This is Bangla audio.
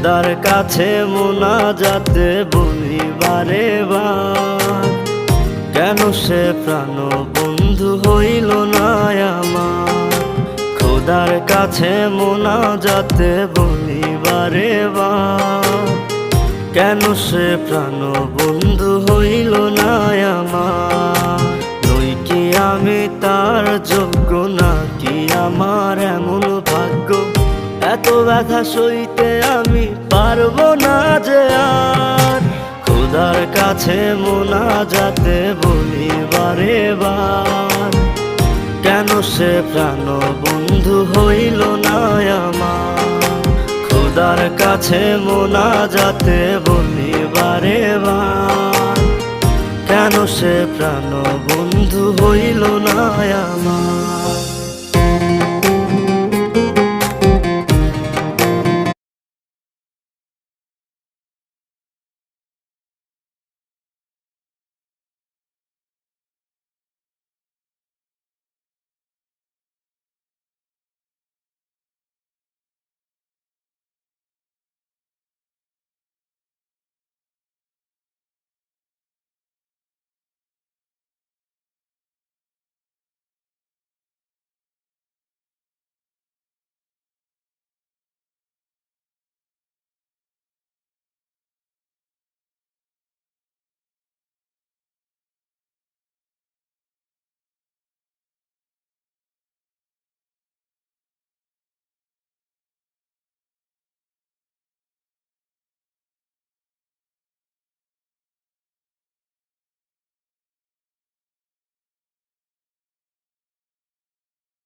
খোদার কাছে মোনাজাতে বলি বারে বার, কেন সে প্রাণ বন্ধু হইল না আমার। খোদার কাছে মোনাজাতে বলি বারে বার, কেন সে প্রাণ বন্ধু হইল না আমার। নই কি আমি তার যোগ্য, নাকি আমার এমন ভাগ্য, এত ব্যথা সইতে আমি পারবো না যে আর। খোদার কাছে মোনাজাতে বলি বারে বার, কেন সে প্রাণ বন্ধু হইল না আমার। খোদার কাছে মোনাজাতে বলি বারে বার, কেন সে প্রাণ বন্ধু হইল না আমার।